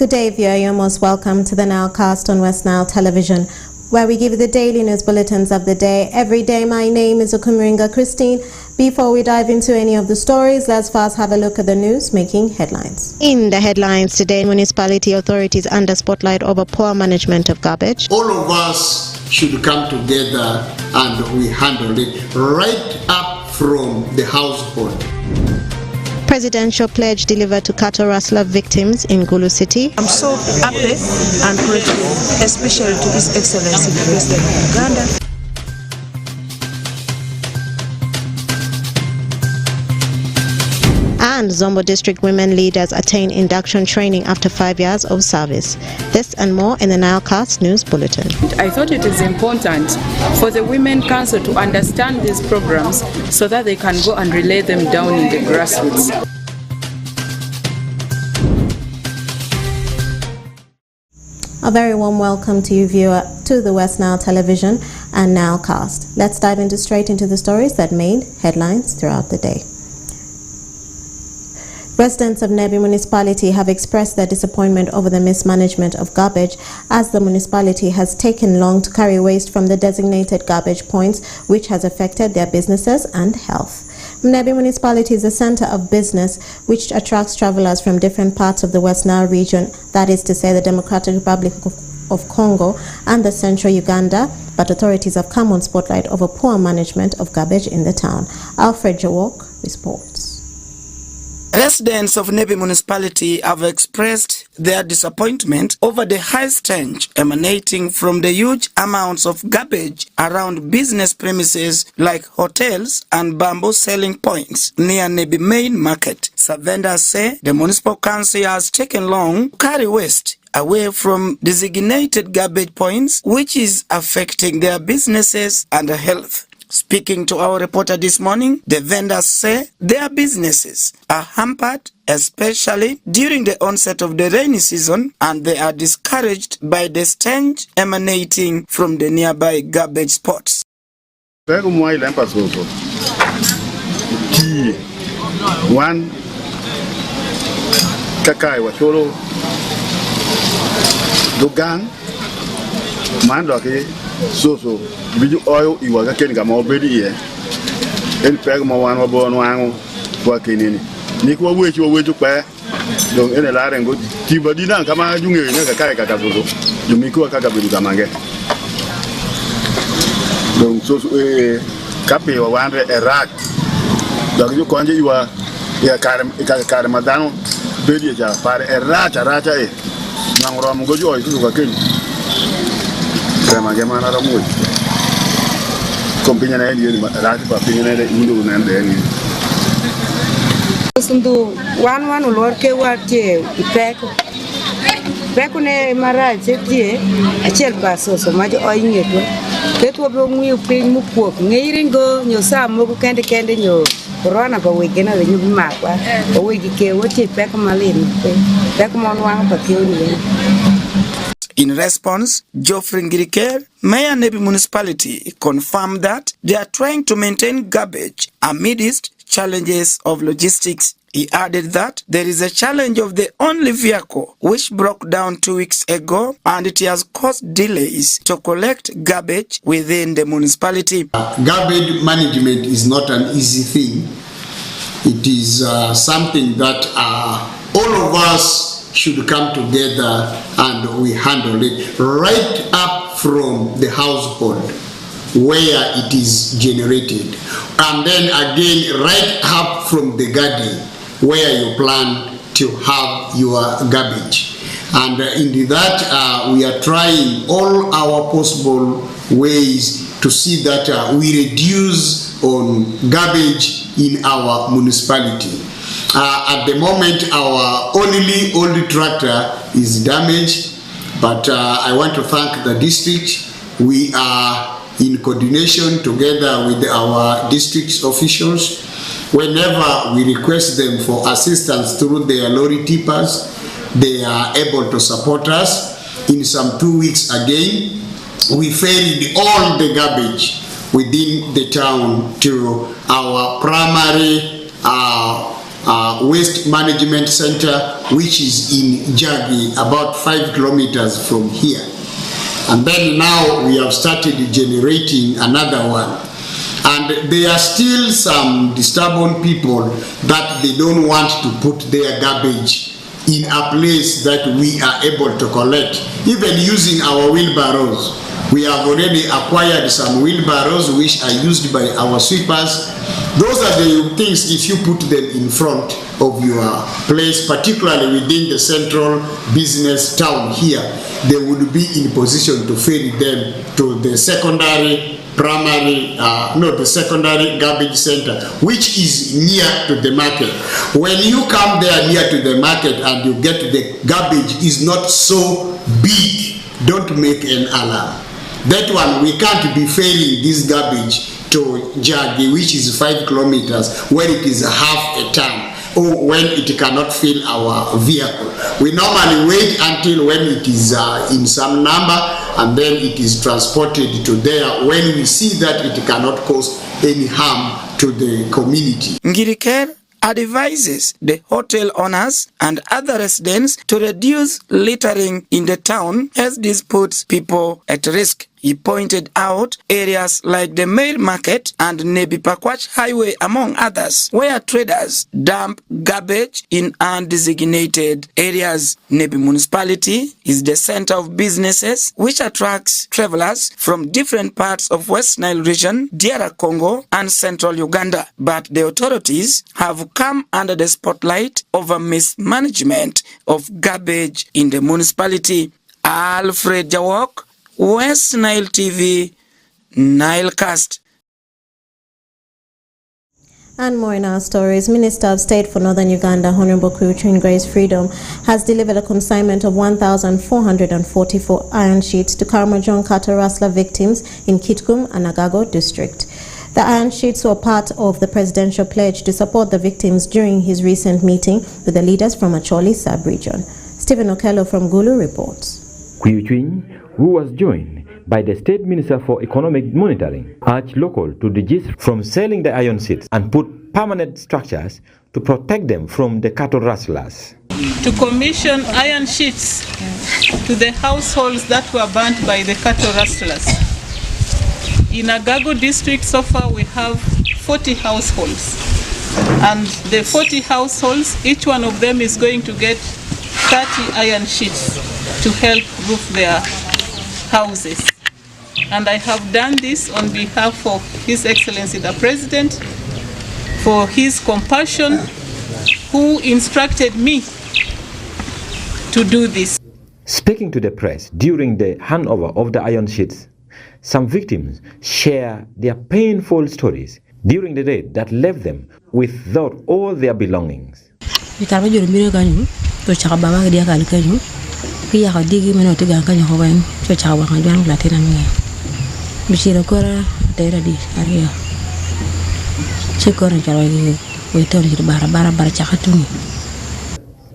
Good day, viewer. You're most welcome to the NILE CAST on Westnile Television, where we give you the daily news bulletins of the day. Every day, my name is Okumiringa Christine. Before we dive into any of the stories, let's first have a look at the news making headlines. In the headlines today, municipality authorities under spotlight over poor management of garbage. All of us should come together and we handle it right up from the household. Presidential pledge delivered to cattle rustler victims in Gulu City. I'm so happy and grateful, especially to His Excellency the President of Uganda. And Zombo District women leaders attain induction training after 5 years of service. This and more in the NILE CAST News Bulletin. I thought it is important for the Women Council to understand these programs so that they can go and relay them down in the grassroots. A very warm welcome to you, viewer, to the Westnile Television and NILE CAST. Let's dive straight into the stories that made headlines throughout the day. Residents of Nebi municipality have expressed their disappointment over the mismanagement of garbage, as the municipality has taken long to carry waste from the designated garbage points, which has affected their businesses and health. Nebi municipality is a center of business which attracts travelers from different parts of the West Nile region, that is to say the Democratic Republic of Congo and the central Uganda, but authorities have come on spotlight over poor management of garbage in the town. Alfred Jawok reports. Residents of Nebi municipality have expressed their disappointment over the high stench emanating from the huge amounts of garbage around business premises like hotels and bamboo selling points near Nebi main market. Some vendors say the municipal council has taken long to carry waste away from designated garbage points, which is affecting their businesses and health. Speaking to our reporter this morning, the vendors say their businesses are hampered, especially during the onset of the rainy season, and they are discouraged by the stench emanating from the nearby garbage spots. One kakai wa cholo dogang mandoke so biju oil iwaga ken ga mo bedi ye en peg mo wan wa bon wangu wa kenini ni ko weju pa donc en la rengo ti badi na kama junge ne ka kai ka so jumi ko ka bedu kamange donc so kape wa wan erak donc ju konje iwa ya kare madano bedi ja pare racha e ngoro mo gojo oil so ka ken vraiment gemana ra mo kompinya na yeli rati pa pinya na indu na ndeni Sundu wan ulor ke wate peko ne maraje tie achiel paso so majo oingeto keto bo ng'iyo piny mokuok ng'iringo nyo saa moko kende nyo corona ko wigena le nyu makwa o wigi ke wote peko malin peko mon wang pa kioni. In response, Geoffrey Ngiriker, Mayor Nebi municipality, confirmed that they are trying to maintain garbage amidst challenges of logistics. He added that there is a challenge of the only vehicle which broke down 2 weeks ago, and it has caused delays to collect garbage within the municipality. Garbage management is not an easy thing. It is something that all of us should come together and we handle it right up from the household where it is generated, and then again right up from the garden where you plan to have your garbage. And in that we are trying all our possible ways to see that we reduce on garbage in our municipality. At the moment, our only old tractor is damaged, but I want to thank the district. We are in coordination together with our district officials. Whenever we request them for assistance through their lorry tippers, they are able to support us. In some 2 weeks again, we ferried all the garbage within the town to our primary Waste Management Center, which is in Jagi, about 5 kilometers from here. And then now we have started generating another one. And there are still some disturbing people that they don't want to put their garbage in a place that we are able to collect, even using our wheelbarrows. We have already acquired some wheelbarrows which are used by our sweepers. Those are the things, if you put them in front of your place, particularly within the central business town here, they would be in position to ferry them to the secondary garbage center, which is near to the market. When you come there near to the market and you get the garbage is not so big, don't make an alarm. That one, we can't be ferrying this garbage to Jagi, which is 5 kilometers, when it is half a ton, or when it cannot fill our vehicle. We normally wait until when it is in some number, and then it is transported to there when we see that it cannot cause any harm to the community. Ngiriker advises the hotel owners and other residents to reduce littering in the town, as this puts people at risk. He pointed out areas like the Mail Market and Nebi Pakwach Highway, among others, where traders dump garbage in undesignated areas. Nebi municipality is the center of businesses which attracts travelers from different parts of West Nile region, DR Congo, and central Uganda. But the authorities have come under the spotlight over mismanagement of garbage in the municipality. Alfred Jawok, Westnile TV, NILE CAST. And more in our stories. Minister of State for Northern Uganda, Honorable Kuruchin Grace Freedom, has delivered a consignment of 1,444 iron sheets to Karamojong cattle rustler victims in Kitgum and Agago district. The iron sheets were part of the presidential pledge to support the victims during his recent meeting with the leaders from Acholi sub-region. Stephen Okello from Gulu reports. Kuruchin, who was joined by the State Minister for Economic Monitoring, urged local to desist from selling the iron sheets and put permanent structures to protect them from the cattle rustlers. To commission iron sheets to the households that were burnt by the cattle rustlers. In Agago district so far we have 40 households, and the 40 households, each one of them is going to get 30 iron sheets to help roof their houses. And I have done this on behalf of His Excellency the President, for his compassion, who instructed me to do this. Speaking to the press during the handover of the iron sheets, some victims share their painful stories during the day that left them without all their belongings.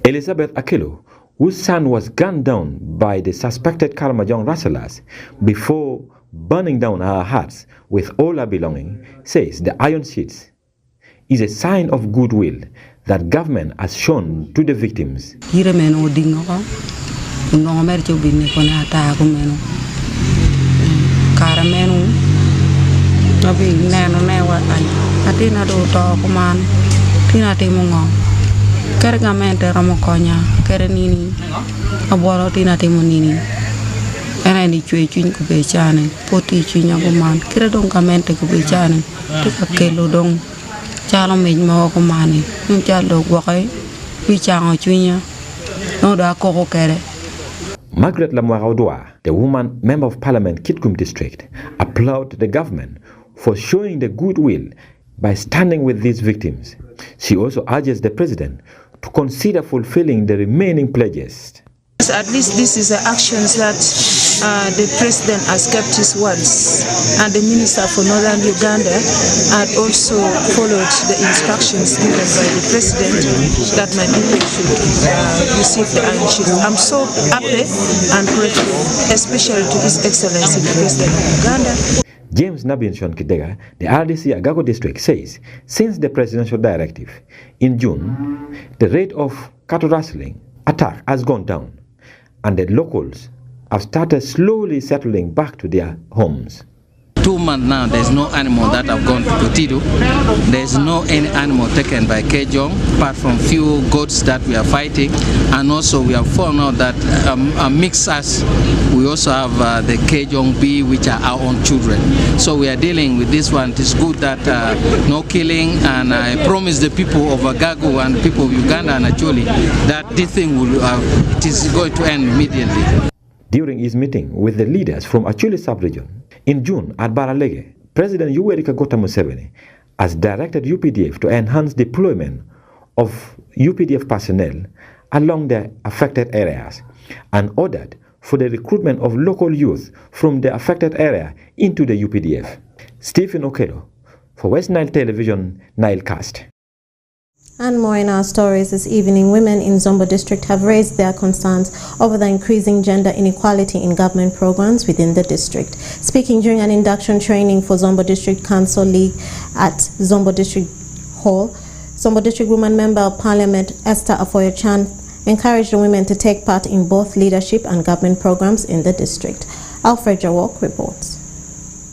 Elizabeth Akelo, whose son was gunned down by the suspected Karamojong rustlers before burning down her house with all her belongings, says the iron sheets is a sign of goodwill that government has shown to the victims. Margaret Lamwaraudwa, the woman member of parliament Kitgum district, applauded the government for showing the goodwill by standing with these victims. She also urges the president to consider fulfilling the remaining pledges. At least this is the actions that the president has kept his words, and the minister for Northern Uganda had also followed the instructions given by the president that my people should receive the iron sheets. I'm so happy and grateful, especially to His Excellency the President of Uganda. James Nabinson Kidega, the RDC Agago district, says since the presidential directive in June, the rate of cattle rustling attack has gone down and the locals have started slowly settling back to their homes. 2 months now, there's no animal that have gone to Kotidu. There's no any animal taken by Kejong, apart from few goats that we are fighting. And also we have found out that amongst us, we also have the Kejong bee, which are our own children. So we are dealing with this one. It is good that no killing, and I promise the people of Agago and people of Uganda and Acholi that this thing will, it is going to end immediately. During his meeting with the leaders from Acholi sub-region in June at Baralege, President Yoweri Kaguta Museveni has directed UPDF to enhance deployment of UPDF personnel along the affected areas and ordered for the recruitment of local youth from the affected area into the UPDF. Stephen Okello for Westnile Television, NILE CAST. And more in our stories this evening, women in Zombo district have raised their concerns over the increasing gender inequality in government programs within the district. Speaking during an induction training for Zombo District Council League at Zombo District Hall, Zombo District Woman Member of Parliament Esther Afoyo-Chan encouraged the women to take part in both leadership and government programs in the district. Alfred Jawok reports.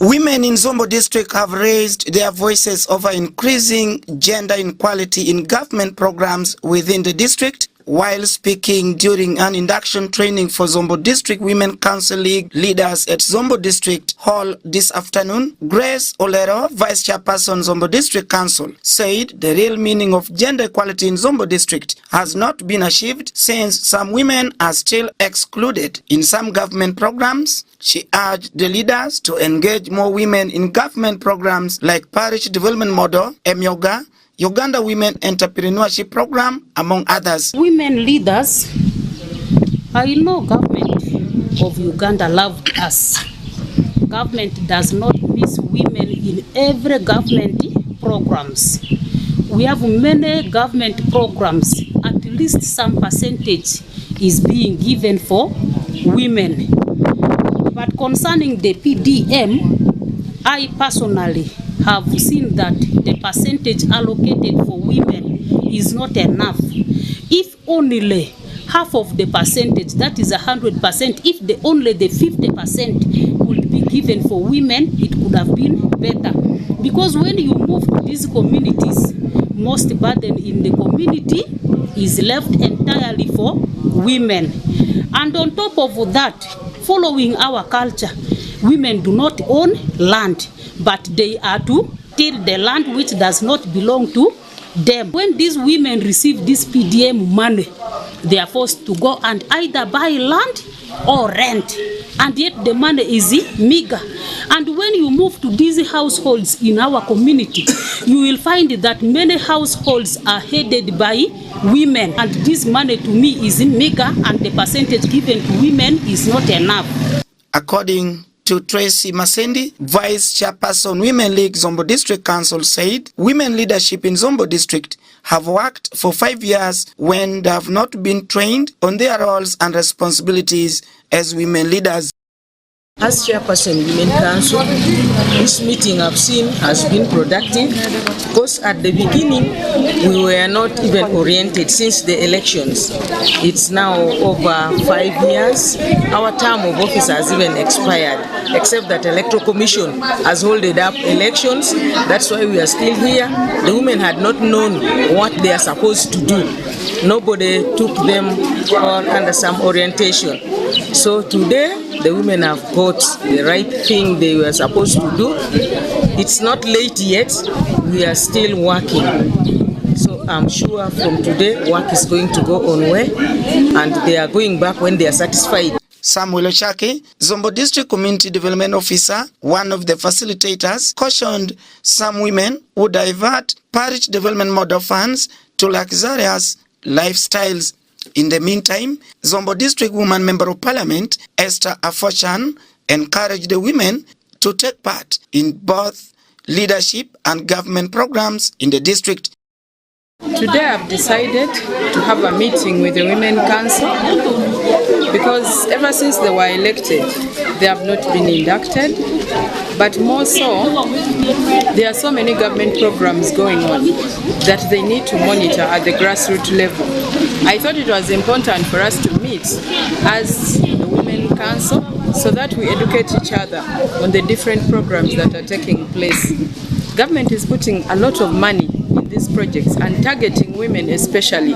Women in Zombo district have raised their voices over increasing gender inequality in government programs within the district. While speaking during an induction training for Zombo District Women Council League leaders at Zombo District Hall this afternoon, Grace Olero, Vice Chairperson Zombo District Council, said the real meaning of gender equality in Zombo District has not been achieved since some women are still excluded in some government programs. She urged the leaders to engage more women in government programs like Parish Development Model, Emyoga, Uganda Women Entrepreneurship Program, among others. Women leaders, I know government of Uganda love us. Government does not miss women in every government programs. We have many government programs, at least some percentage is being given for women. But concerning the PDM, I personally have seen that the percentage allocated for women is not enough. If only half of the percentage, that is 100%, if only the 50% would be given for women, it could have been better. Because when you move to these communities, most burden in the community is left entirely for women. And on top of that, following our culture, women do not own land, but they are to till the land which does not belong to them. When these women receive this PDM money, they are forced to go and either buy land or rent, and yet the money is meager. And when you move to these households in our community, you will find that many households are headed by women, and this money to me is meager, and the percentage given to women is not enough. According to Tracy Masendi, Vice Chairperson Women League Zombo District Council, said women leadership in Zombo District have worked for 5 years when they have not been trained on their roles and responsibilities as women leaders. As Chairperson Women Council, this meeting I've seen has been productive because at the beginning we were not even oriented since the elections. It's now over 5 years. Our term of office has even expired, except that Electoral Commission has held up elections. That's why we are still here. The women had not known what they are supposed to do. Nobody took them on under some orientation. So today, the women have got the right thing they were supposed to do. It's not late yet. We are still working. So I'm sure from today, work is going to go on well, and they are going back when they are satisfied. Samuel Ochake, Zombo District Community Development Officer, one of the facilitators, cautioned some women who divert parish development model funds to luxurious lifestyles. In the meantime, Zombo District Woman Member of Parliament, Esther Afoyo-Chan, encouraged the women to take part in both leadership and government programs in the district. Today I've decided to have a meeting with the Women Council because ever since they were elected, they have not been inducted. But more so, there are so many government programs going on that they need to monitor at the grassroots level. I thought it was important for us to meet as the Women Council so that we educate each other on the different programs that are taking place. Government is putting a lot of money in these projects and targeting women especially.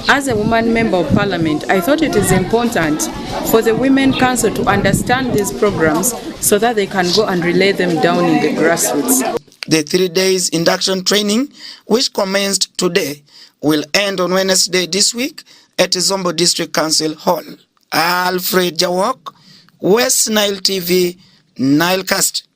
As a woman member of parliament, I thought it is important for the Women Council to understand these programs so that they can go and relay them down in the grassroots. The 3 days induction training, which commenced today, will end on Wednesday this week at Zombo District Council Hall. Alfred Jawok, Westnile TV, NILE CAST.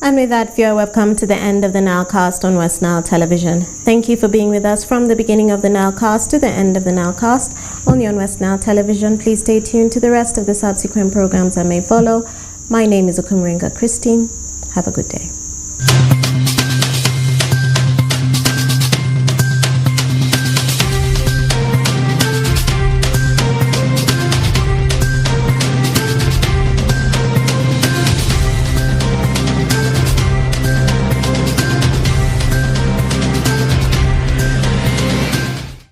And with that, viewer, we've come to the end of the NILE Cast on Westnile Television. Thank you for being with us from the beginning of the NILE Cast to the end of the NILE Cast, only on Westnile Television. Please stay tuned to the rest of the subsequent programs that may follow. My name is Okumuringa Christine. Have a good day.